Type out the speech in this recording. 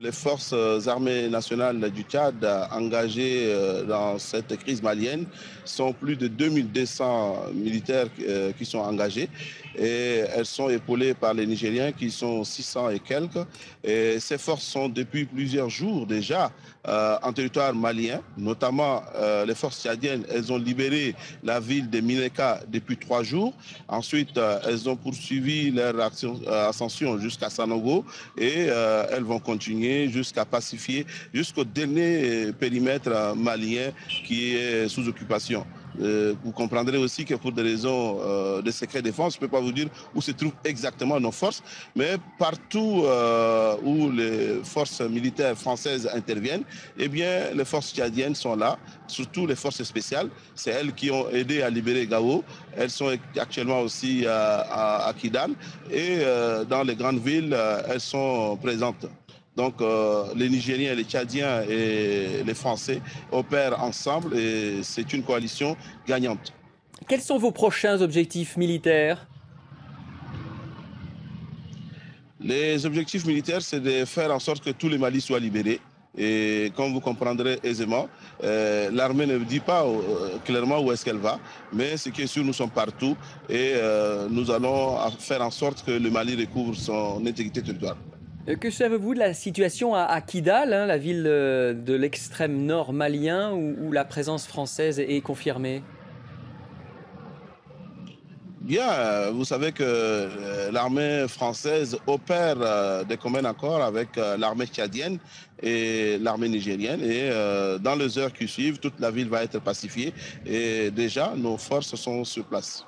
Les forces armées nationales du Tchad engagées dans cette crise malienne sont plus de 2200 militaires qui sont engagés et elles sont épaulées par les Nigériens qui sont 600 et quelques. Et ces forces sont depuis plusieurs jours déjà en territoire malien, notamment les forces tchadiennes. Elles ont libéré la ville de Mineka depuis 3 jours. Ensuite, elles ont poursuivi leur ascension jusqu'à Sanogo et elles vont continuer jusqu'à pacifier, jusqu'au dernier périmètre malien qui est sous occupation. Vous comprendrez aussi que pour des raisons de secret défense, je ne peux pas vous dire où se trouvent exactement nos forces, mais partout où les forces militaires françaises interviennent, eh bien, les forces tchadiennes sont là, surtout les forces spéciales. C'est elles qui ont aidé à libérer Gao. Elles sont actuellement aussi à Kidal et dans les grandes villes, elles sont présentes. Donc, les Nigériens, les Tchadiens et les Français opèrent ensemble et c'est une coalition gagnante. Quels sont vos prochains objectifs militaires? Les objectifs militaires, c'est de faire en sorte que tous les Mali soient libérés. Et comme vous comprendrez aisément, l'armée ne dit pas clairement où est-ce qu'elle va, mais ce qui est sûr, nous sommes partout et nous allons faire en sorte que le Mali recouvre son intégrité territoriale. Que savez-vous de la situation à Kidal, hein, la ville de l'extrême nord malien, où la présence française est confirmée? Bien, vous savez que l'armée française opère des communs accords avec l'armée tchadienne et l'armée nigérienne. Et dans les heures qui suivent, toute la ville va être pacifiée. Et déjà, nos forces sont sur place.